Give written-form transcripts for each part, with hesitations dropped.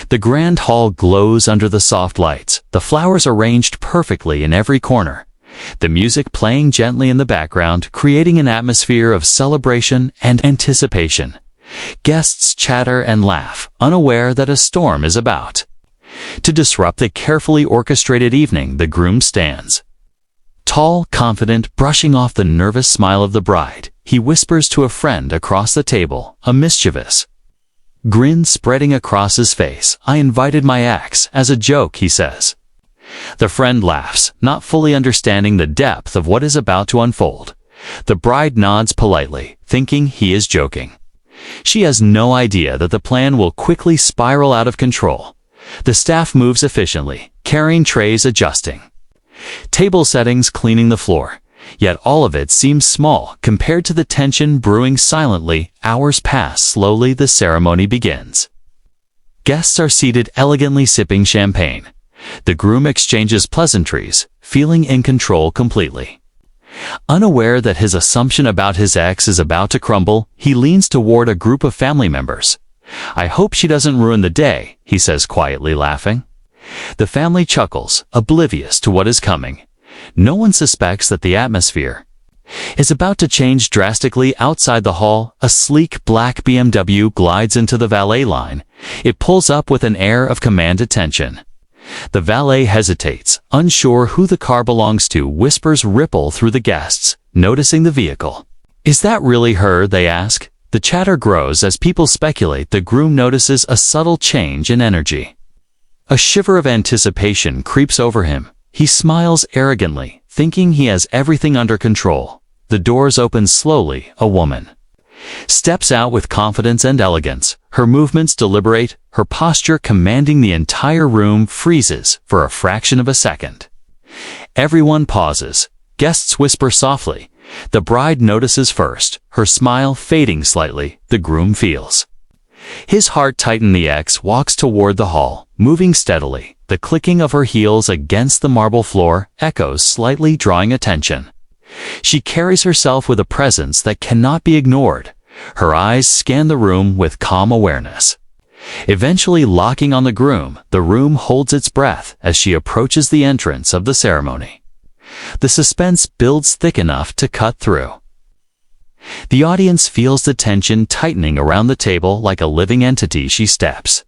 The grand hall glows under the soft lights, the flowers arranged perfectly in every corner, the music playing gently in the background, creating an atmosphere of celebration and anticipation. Guests chatter and laugh, unaware that a storm is about to disrupt the carefully orchestrated evening. The groom stands tall, confident, brushing off the nervous smile of the bride. He whispers to a friend across the table, a mischievous grin spreading across his face. "I invited my ex as a joke," he says. The friend laughs, not fully understanding the depth of what is about to unfold. The bride nods politely, thinking he is joking. She has no idea that the plan will quickly spiral out of control. The staff moves efficiently, carrying trays, adjusting table settings, cleaning the floor. Yet all of it seems small compared to the tension brewing silently. Hours pass slowly. The ceremony begins. Guests are seated elegantly, sipping champagne. The groom exchanges pleasantries, feeling in control completely. Unaware that his assumption about his ex is about to crumble, he leans toward a group of family members. "I hope she doesn't ruin the day," he says quietly, laughing. The family chuckles, oblivious to what is coming. No one suspects that the atmosphere is about to change drastically. Outside the hall, a sleek black BMW glides into the valet line. It pulls up with an air of command attention. The valet hesitates, unsure who the car belongs to. Whispers ripple through the guests, noticing the vehicle. "Is that really her?" they ask. The chatter grows as people speculate. The groom notices a subtle change in energy. A shiver of anticipation creeps over him. He smiles arrogantly, thinking he has everything under control. The doors open slowly. A woman steps out with confidence and elegance. Her movements deliberate, her posture commanding. The entire room freezes for a fraction of a second. Everyone pauses. Guests whisper softly. The bride notices first, her smile fading slightly. The groom feels his heart tighten. The ex walks toward the hall, moving steadily. The clicking of her heels against the marble floor echoes slightly, drawing attention. She carries herself with a presence that cannot be ignored. Her eyes scan the room with calm awareness. Eventually locking on the groom, the room holds its breath as she approaches the entrance of the ceremony. The suspense builds thick enough to cut through. The audience feels the tension tightening around the table like a living entity. She steps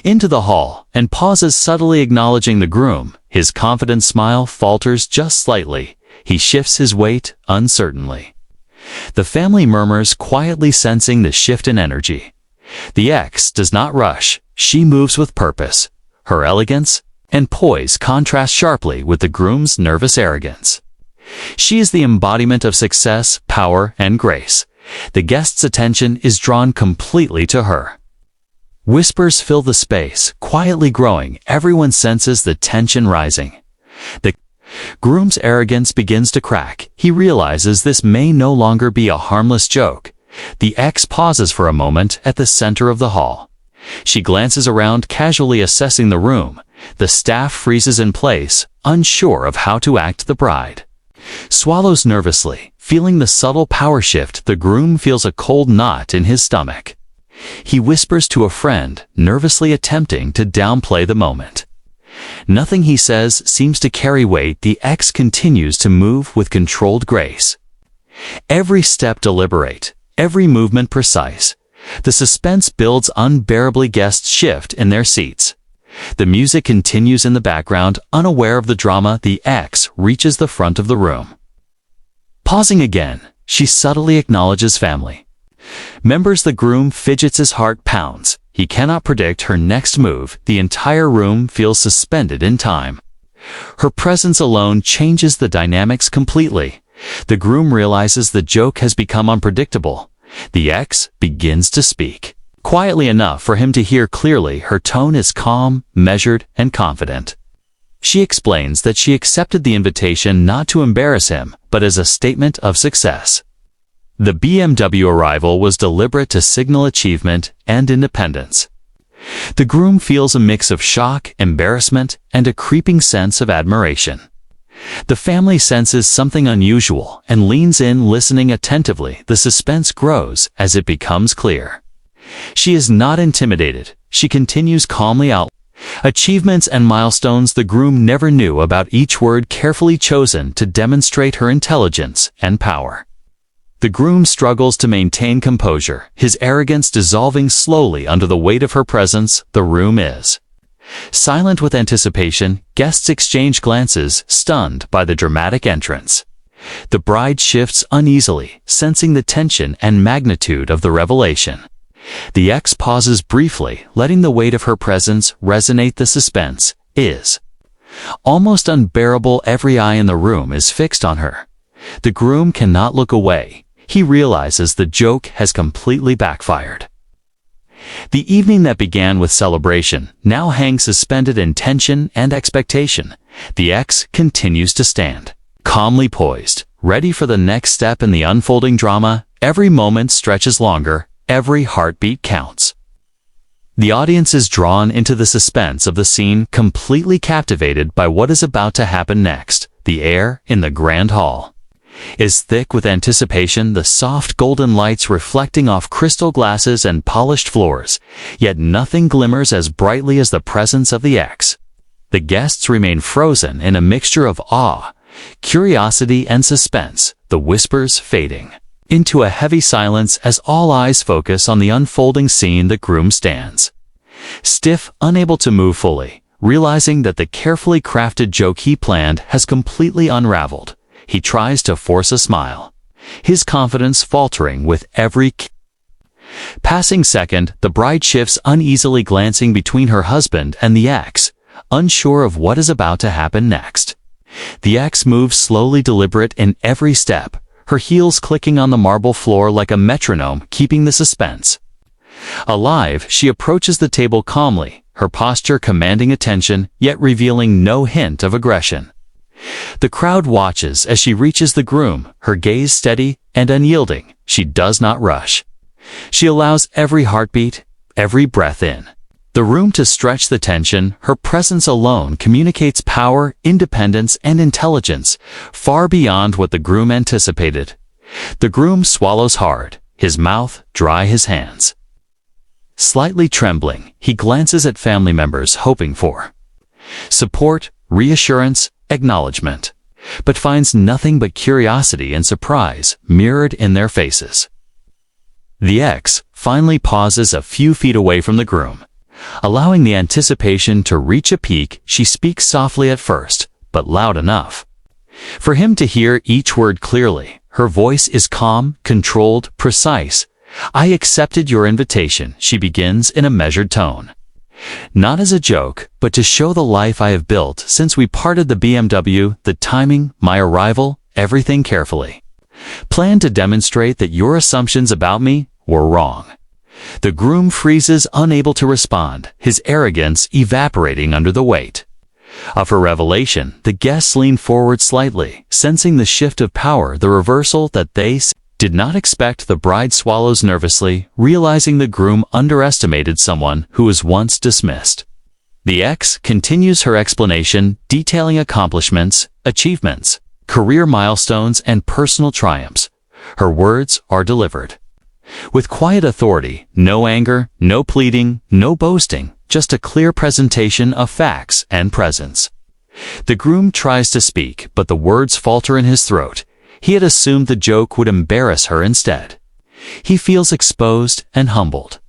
into the hall and pauses, subtly acknowledging the groom. His confident smile falters just slightly. He shifts his weight uncertainly. The family murmurs, quietly sensing the shift in energy. The ex does not rush. She moves with purpose. Her elegance and poise contrast sharply with the groom's nervous arrogance. She is the embodiment of success, power, and grace. The guest's attention is drawn completely to her. Whispers fill the space, quietly growing. Everyone senses the tension rising. The groom's arrogance begins to crack. He realizes this may no longer be a harmless joke. The ex pauses for a moment at the center of the hall. She glances around, casually assessing the room. The staff freezes in place, unsure of how to act. The bride swallows nervously, feeling the subtle power shift. The groom feels a cold knot in his stomach. He whispers to a friend, nervously attempting to downplay the moment. Nothing he says seems to carry weight. The ex continues to move with controlled grace. Every step deliberate, every movement precise. The suspense builds unbearably. Guests shift in their seats. The music continues in the background. Unaware of the drama, the ex reaches the front of the room. Pausing again, she subtly acknowledges family members. The groom fidgets, his heart pounds. He cannot predict her next move. The entire room feels suspended in time. Her presence alone changes the dynamics completely. The groom realizes the joke has become unpredictable. The ex begins to speak, quietly enough for him to hear clearly. Her tone is calm, measured, and confident. She explains that she accepted the invitation not to embarrass him, but as a statement of success. The BMW arrival was deliberate to signal achievement and independence. The groom feels a mix of shock, embarrassment, and a creeping sense of admiration. The family senses something unusual and leans in, listening attentively. The suspense grows as it becomes clear. She is not intimidated, she continues calmly out. Achievements and milestones the groom never knew about, each word carefully chosen to demonstrate her intelligence and power. The groom struggles to maintain composure, his arrogance dissolving slowly under the weight of her presence. The room is silent with anticipation. Guests exchange glances, stunned by the dramatic entrance. The bride shifts uneasily, sensing the tension and magnitude of the revelation. The ex pauses briefly, letting the weight of her presence resonate. The suspense is almost unbearable. Every eye in the room is fixed on her. The groom cannot look away. He realizes the joke has completely backfired. The evening that began with celebration now hangs suspended in tension and expectation. The ex continues to stand, calmly poised, ready for the next step in the unfolding drama. Every moment stretches longer. Every heartbeat counts. The audience is drawn into the suspense of the scene, completely captivated by what is about to happen next. The air in the grand hall is thick with anticipation, the soft golden lights reflecting off crystal glasses and polished floors, yet nothing glimmers as brightly as the presence of the ex. The guests remain frozen in a mixture of awe, curiosity, and suspense, the whispers fading into a heavy silence as all eyes focus on the unfolding scene. The groom stands stiff, unable to move fully, realizing that the carefully crafted joke he planned has completely unraveled. He tries to force a smile, his confidence faltering with every passing second. The bride shifts uneasily, glancing between her husband and the ex, unsure of what is about to happen next. The ex moves slowly, deliberate in every step, her heels clicking on the marble floor like a metronome, keeping the suspense alive. She approaches the table calmly, her posture commanding attention, yet revealing no hint of aggression. The crowd watches as she reaches the groom, her gaze steady and unyielding. She does not rush. She allows every heartbeat, every breath in the room to stretch the tension. Her presence alone communicates power, independence, and intelligence, far beyond what the groom anticipated. The groom swallows hard, his mouth dry, his hands slightly trembling. He glances at family members, hoping for support, reassurance, acknowledgement, but finds nothing but curiosity and surprise mirrored in their faces. The ex finally pauses a few feet away from the groom, allowing the anticipation to reach a peak. She speaks softly at first, but loud enough for him to hear each word clearly. Her voice is calm, controlled, precise. "I accepted your invitation," she begins in a measured tone. "Not as a joke, but to show the life I have built since we parted. The BMW, the timing, my arrival, everything carefully planned to demonstrate that your assumptions about me were wrong." The groom freezes, unable to respond, his arrogance evaporating under the weight of her revelation. The guests lean forward slightly, sensing the shift of power, the reversal that they did not expect. The bride swallows nervously, realizing the groom underestimated someone who was once dismissed. The ex continues her explanation, detailing accomplishments, achievements, career milestones, and personal triumphs. Her words are delivered with quiet authority, no anger, no pleading, no boasting, just a clear presentation of facts and presence. The groom tries to speak, but the words falter in his throat. He had assumed the joke would embarrass her instead. He feels exposed and humbled.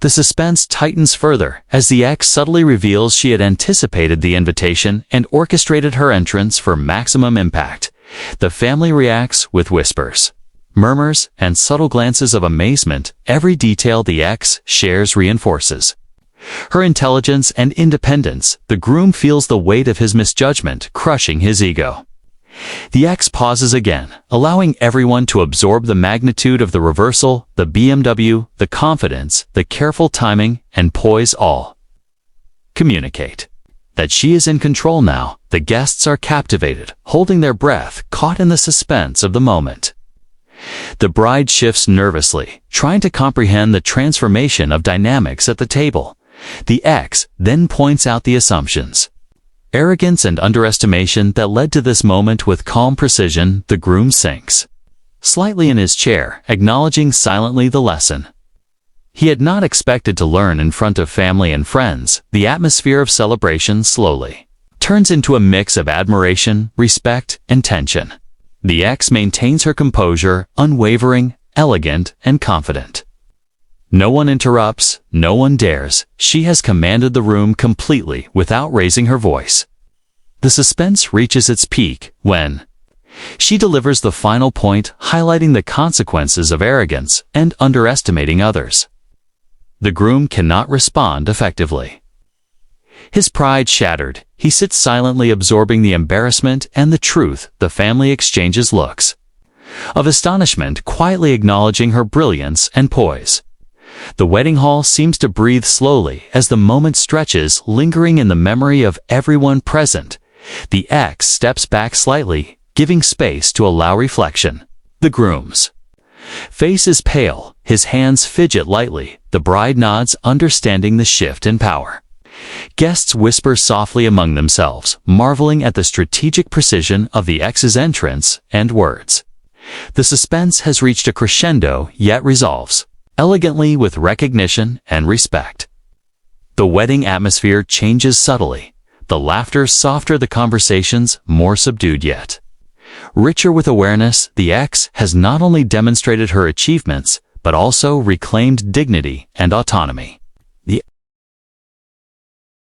The suspense tightens further as the ex subtly reveals she had anticipated the invitation and orchestrated her entrance for maximum impact. The family reacts with whispers, murmurs, and subtle glances of amazement. Every detail the ex shares reinforces her intelligence and independence. The groom feels the weight of his misjudgment crushing his ego. The ex pauses again, allowing everyone to absorb the magnitude of the reversal. The BMW, the confidence, the careful timing, and poise all communicate that she is in control now. The guests are captivated, holding their breath, caught in the suspense of the moment. The bride shifts nervously, trying to comprehend the transformation of dynamics at the table. The ex then points out the assumptions, arrogance, and underestimation that led to this moment. With calm precision, the groom sinks slightly in his chair, acknowledging silently the lesson he had not expected to learn in front of family and friends, the atmosphere of celebration slowly turns into a mix of admiration, respect, and tension. The ex maintains her composure, unwavering, elegant, and confident. No one interrupts, no one dares. She has commanded the room completely without raising her voice. The suspense reaches its peak when she delivers the final point, highlighting the consequences of arrogance and underestimating others. The groom cannot respond effectively. His pride shattered, he sits silently absorbing the embarrassment and the truth. The family exchanges looks of astonishment, quietly acknowledging her brilliance and poise. The wedding hall seems to breathe slowly as the moment stretches, lingering in the memory of everyone present. The ex steps back slightly, giving space to allow reflection. The groom's face is pale, his hands fidget lightly. The bride nods, understanding the shift in power. Guests whisper softly among themselves, marveling at the strategic precision of the ex's entrance and words. The suspense has reached a crescendo, yet resolves elegantly with recognition and respect. The wedding atmosphere changes subtly. The laughter softer, the conversations more subdued yet richer with awareness. The ex has not only demonstrated her achievements, but also reclaimed dignity and autonomy.